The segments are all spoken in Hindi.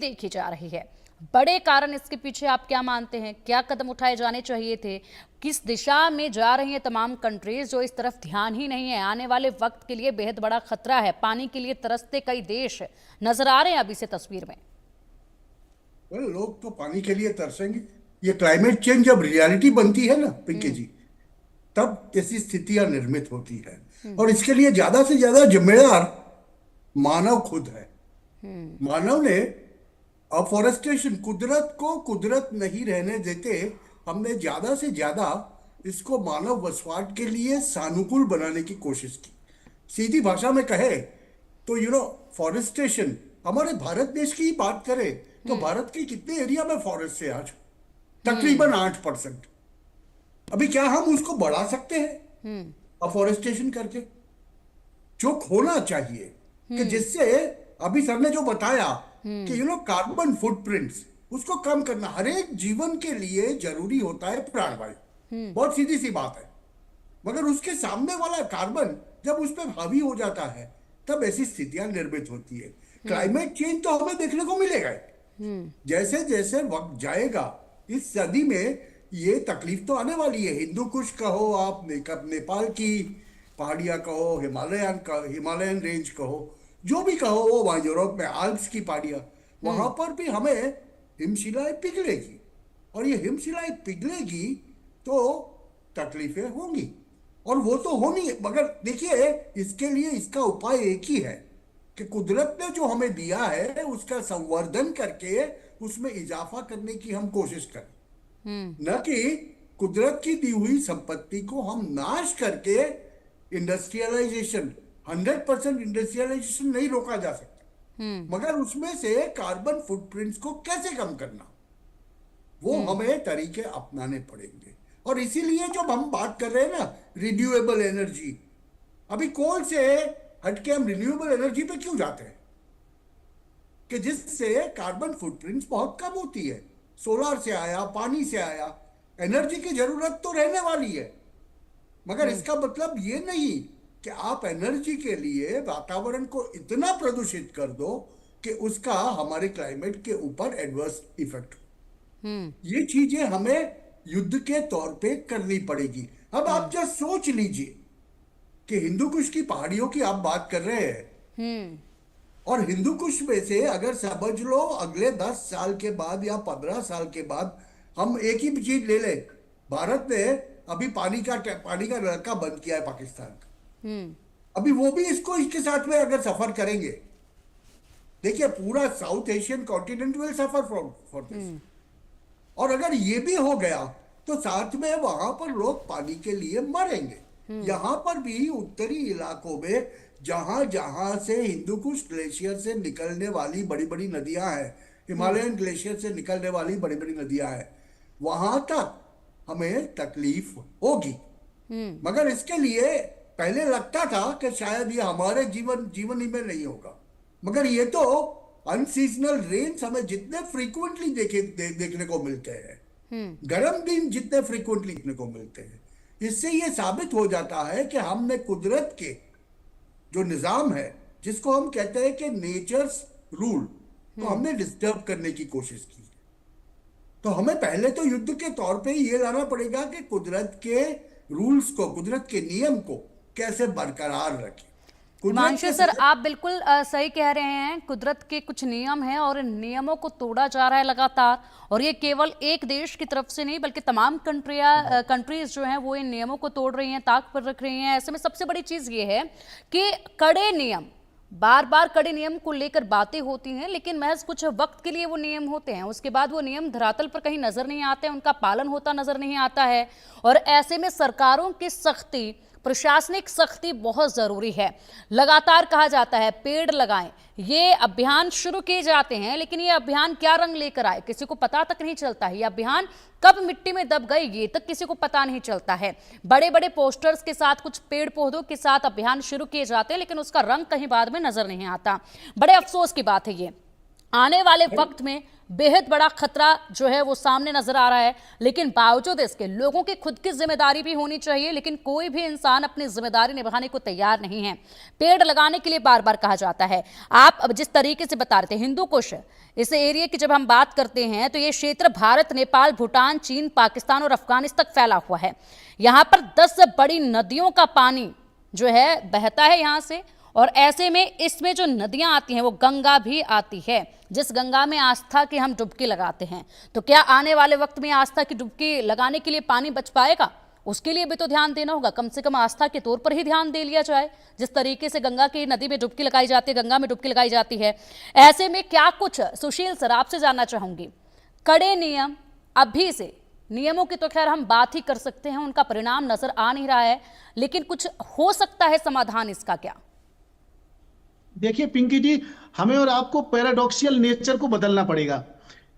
देखी जा रही है। बड़े कारण इसके पीछे आप क्या मानते हैं? क्या कदम उठाए जाने चाहिए थे? किस दिशा में जा रही हैं तमाम कंट्रीज जो इस तरफ ध्यान ही नहीं है? आने वाले वक्त के लिए बेहद बड़ा खतरा है। पानी के लिए तरसते कई देश नजर आ रहे हैं अभी से तस्वीर में। लोग तो पानी के लिए तरसेंगे। ये क्लाइमेट चेंज जब रियलिटी बनती है ना पिंकी जी, तब ऐसी स्थितियां निर्मित होती है। और इसके लिए ज्यादा से ज्यादा जिम्मेदार मानव खुद है। मानव ने अफॉरेस्टेशन, कुदरत को कुदरत नहीं रहने देते। हमने ज्यादा से ज्यादा इसको मानव वसवाट के लिए सानुकूल बनाने की कोशिश की। सीधी भाषा में कहे तो फॉरेस्टेशन, हमारे भारत देश की ही बात करें तो भारत के कितने एरिया में फॉरेस्ट है आज? तकरीबन 8%। अभी क्या हम उसको बढ़ा सकते हैं अफॉरेस्टेशन करके? जो होना चाहिए कि जिससे अभी सर ने जो बताया कि कार्बन फुटप्रिंट्स, उसको कम करना हर एक जीवन के लिए जरूरी होता है। प्राणवायु बहुत सीधी सी बात है, मगर उसके सामने वाला कार्बन जब उस पर हावी हो जाता है तब ऐसी स्थितियां निर्मित होती है। क्लाइमेट चेंज तो हमें देखने को मिलेगा ही। जैसे जैसे वक्त जाएगा इस सदी में ये तकलीफ तो आने वाली है। हिंदू कुश कहो आप, नेपाल की पहाड़ियां कहो, हिमालयन रेंज कहो, जो भी कहो, वो वहां यूरोप में आल्प्स की पहाड़ियां, वहां पर भी हमें हिमशिलाएं पिघलेगी। और ये हिमशिलाएं पिघलेगी तो तकलीफें होंगी, और वो तो होनी है। मगर देखिए, इसके लिए इसका उपाय एक ही है कि कुदरत ने जो हमें दिया है उसका संवर्धन करके उसमें इजाफा करने की हम कोशिश करें, न कि कुदरत की दी हुई संपत्ति को हम नाश करके इंडस्ट्रियलाइजेशन। 100% इंडस्ट्रियलाइजेशन नहीं रोका जा सकता, मगर उसमें से कार्बन फुटप्रिंट्स को कैसे कम करना, वो हमें तरीके अपनाने पड़ेंगे। और इसीलिए जब हम बात कर रहे हैं ना रिन्यूएबल एनर्जी, अभी कोल से हटके हम रिन्यूएबल एनर्जी पे क्यों जाते हैं? कि जिससे कार्बन फुटप्रिंट्स बहुत कम होती है। सोलर से आया, पानी से आया, एनर्जी की जरूरत तो रहने वाली है, मगर इसका मतलब ये नहीं कि आप एनर्जी के लिए वातावरण को इतना प्रदूषित कर दो कि उसका हमारे क्लाइमेट के ऊपर एडवर्स इफेक्ट हो। ये चीजें हमें युद्ध के तौर पे करनी पड़ेगी। अब आप जस्ट सोच लीजिए कि हिंदू कुश की पहाड़ियों की आप बात कर रहे हैं, और हिंदू कुश में से अगर समझ लो अगले 10 साल के बाद या 15 साल के बाद हम एक ही चीज ले लें, भारत ने अभी पानी का नलका बंद किया है पाकिस्तान का। अभी वो भी इसके साथ में अगर सफर करेंगे, देखिए पूरा south Asian continent will suffer for this. और अगर ये भी हो गया तो साथ में वहां पर लोग पानी के लिए मरेंगे। यहां पर भी उत्तरी इलाकों में जहां जहां से हिंदू कुश ग्लेशियर से निकलने वाली बड़ी बड़ी नदियां हैं, हिमालयन ग्लेशियर से निकलने वाली बड़ी बड़ी नदियां हैं, वहां तक हमें तकलीफ होगी। मगर इसके लिए पहले लगता था कि शायद ये हमारे जीवन ही में नहीं होगा, मगर ये तो अनसीजनल रेन्स हमें जितने फ्रीक्वेंटली देखने को मिलते हैं, गर्म दिन जितने फ्रीक्वेंटली देखने को मिलते हैं, इससे ये साबित हो जाता है कि हमने कुदरत के जो निजाम है, जिसको हम कहते हैं कि नेचर्स रूल, तो हमने डिस्टर्ब करने की कोशिश की। तो हमें पहले तो युद्ध के तौर पे ये लाना पड़ेगा कि कुदरत के रूल्स को, कुदरत के नियम को कैसे बरकरार रखें। कुदरत हिमांशु के सर, आप बिल्कुल सही कह रहे हैं। कुदरत के कुछ नियम हैं और इन नियमों को तोड़ा जा रहा है लगातार, और ये केवल एक देश की तरफ से नहीं बल्कि तमाम कंट्रीज जो हैं वो इन नियमों को तोड़ रही हैं, ताक पर रख रही हैं। ऐसे में सबसे बड़ी चीज ये है कि कड़े नियम, बार बार कड़े नियम को लेकर बातें होती हैं, लेकिन महज कुछ वक्त के लिए वो नियम होते हैं, उसके बाद वो नियम धरातल पर कहीं नजर नहीं आते, उनका पालन होता नजर नहीं आता है। और ऐसे में सरकारों की सख्ती, प्रशासनिक सख्ती बहुत जरूरी है। लगातार कहा जाता है पेड़ लगाएं, ये अभियान शुरू किए जाते हैं, लेकिन ये अभियान क्या रंग लेकर आए किसी को पता तक नहीं चलता है। ये अभियान कब मिट्टी में दब गए ये तक किसी को पता नहीं चलता है। बड़े बड़े पोस्टर्स के साथ, कुछ पेड़ पौधों के साथ अभियान शुरू किए जाते हैं, लेकिन उसका रंग कहीं बाद में नजर नहीं आता। बड़े अफसोस की बात है ये। आने वाले वक्त में बेहद बड़ा खतरा जो है वो सामने नजर आ रहा है। लेकिन बावजूद इसके लोगों की खुद की जिम्मेदारी भी होनी चाहिए, लेकिन कोई भी इंसान अपनी जिम्मेदारी निभाने को तैयार नहीं है। पेड़ लगाने के लिए बार बार कहा जाता है। आप अब जिस तरीके से बता रहे थे हिंदू कुश, इस एरिया की जब हम बात करते हैं तो ये क्षेत्र भारत, नेपाल, भूटान, चीन, पाकिस्तान और अफगानिस्तान तक फैला हुआ है। यहाँ पर 10 बड़ी नदियों का पानी जो है बहता है यहाँ से, और ऐसे में इसमें जो नदियां आती हैं वो गंगा भी आती है, जिस गंगा में आस्था की हम डुबकी लगाते हैं। तो क्या आने वाले वक्त में आस्था की डुबकी लगाने के लिए पानी बच पाएगा? उसके लिए भी तो ध्यान देना होगा। कम से कम आस्था के तौर पर ही ध्यान दे लिया जाए। जिस तरीके से गंगा की नदी में डुबकी लगाई जाती है, गंगा में डुबकी लगाई जाती है, ऐसे में क्या कुछ, सुशील सर आपसे जानना चाहूंगी, कड़े नियम अभी से, नियमों की तो खैर हम बात ही कर सकते हैं, उनका परिणाम नजर आ नहीं रहा है, लेकिन कुछ हो सकता है समाधान इसका क्या? देखिए पिंकी जी, हमें और आपको पैराडॉक्सियल नेचर को बदलना पड़ेगा।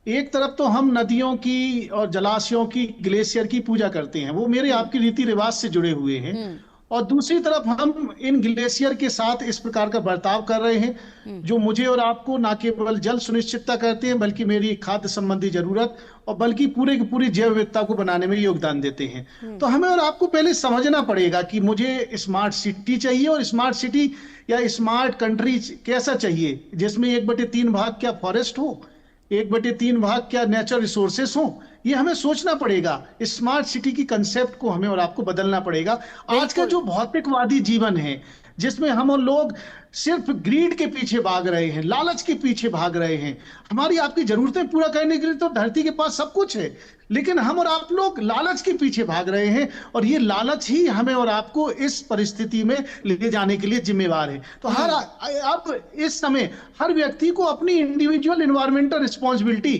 एक तरफ तो हम नदियों की और जलाशयों की, ग्लेशियर की पूजा करते हैं, वो मेरे आपके रीति रिवाज से जुड़े हुए हैं, और दूसरी तरफ हम इन ग्लेशियर के साथ इस प्रकार का बर्ताव कर रहे हैं जो मुझे और आपको ना केवल जल सुनिश्चितता करते हैं, बल्कि मेरी खाद्य संबंधी जरूरत और बल्कि पूरे की पूरी जैव विविधता को बनाने में योगदान देते हैं। तो हमें और आपको पहले समझना पड़ेगा कि मुझे स्मार्ट सिटी चाहिए, और स्मार्ट सिटी या स्मार्ट कंट्री कैसा चाहिए, जिसमें 1/3 भाग क्या फॉरेस्ट हो, 1/3 भाग क्या नेचुरल रिसोर्सेस हो। ये हमें सोचना पड़ेगा। स्मार्ट सिटी की कंसेप्ट को हमें और आपको बदलना पड़ेगा। आज का जो भौतिकवादी जीवन है, जिसमें हम और लोग सिर्फ ग्रीड के पीछे भाग रहे हैं, लालच के पीछे भाग रहे हैं। हमारी आपकी जरूरतें पूरा करने के लिए तो धरती के पास सब कुछ है, लेकिन हम और आप लोग लालच के पीछे भाग रहे हैं, और ये लालच ही हमें और आपको इस परिस्थिति में ले जाने के लिए जिम्मेवार है। तो अब इस समय हर व्यक्ति को अपनी इंडिविजुअल एनवायरमेंटल रिस्पॉन्सिबिलिटी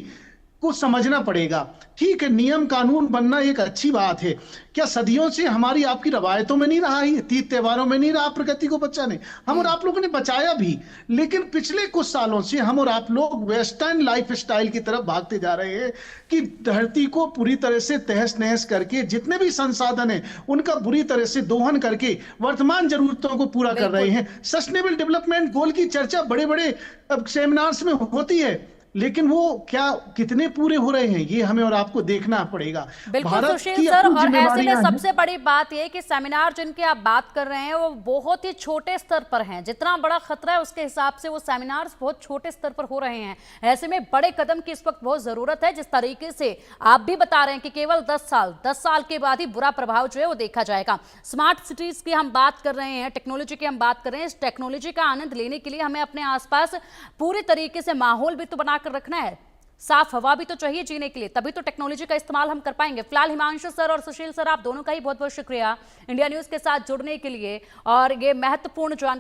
को समझना पड़ेगा। ठीक है, नियम कानून बनना एक अच्छी बात है। क्या सदियों से हमारी आपकी रवायतों में नहीं रहा है, तीज त्योहारों में नहीं रहा प्रकृति को बचाने? हम और आप लोगों ने बचाया भी, लेकिन पिछले कुछ सालों से हम और आप लोग वेस्टर्न लाइफ स्टाइल की तरफ भागते जा रहे हैं कि धरती को पूरी तरह से तहस नहस करके, जितने भी संसाधन है उनका बुरी तरह से दोहन करके वर्तमान जरूरतों को पूरा कर रहे हैं। सस्टेनेबल डेवलपमेंट गोल की चर्चा बड़े बड़े सेमिनार्स में होती है, लेकिन वो क्या कितने पूरे हो रहे हैं, ये हमें और आपको देखना पड़ेगा। बिल्कुल सुशील सर, और ऐसे में सबसे बड़ी बात यह कि सेमिनार जिनकी आप बात कर रहे हैं वो बहुत ही छोटे स्तर पर हैं। जितना बड़ा खतरा है उसके हिसाब से वो सेमिनार्स बहुत छोटे स्तर पर हो रहे हैं। ऐसे में बड़े कदम की इस वक्त बहुत जरूरत है। जिस तरीके से आप भी बता रहे हैं कि केवल 10 साल के बाद ही बुरा प्रभाव जो है वो देखा जाएगा। स्मार्ट सिटीज की हम बात कर रहे हैं, टेक्नोलॉजी की हम बात कर रहे हैं। इस टेक्नोलॉजी का आनंद लेने के लिए हमें अपने आसपास पूरी तरीके से माहौल भी तो बनाकर रखना है, साफ हवा भी तो चाहिए जीने के लिए, तभी तो टेक्नोलॉजी का इस्तेमाल हम कर पाएंगे। फिलहाल हिमांशु सर और सुशील सर, आप दोनों का ही बहुत बहुत शुक्रिया इंडिया न्यूज के साथ जुड़ने के लिए और ये महत्वपूर्ण जानकारी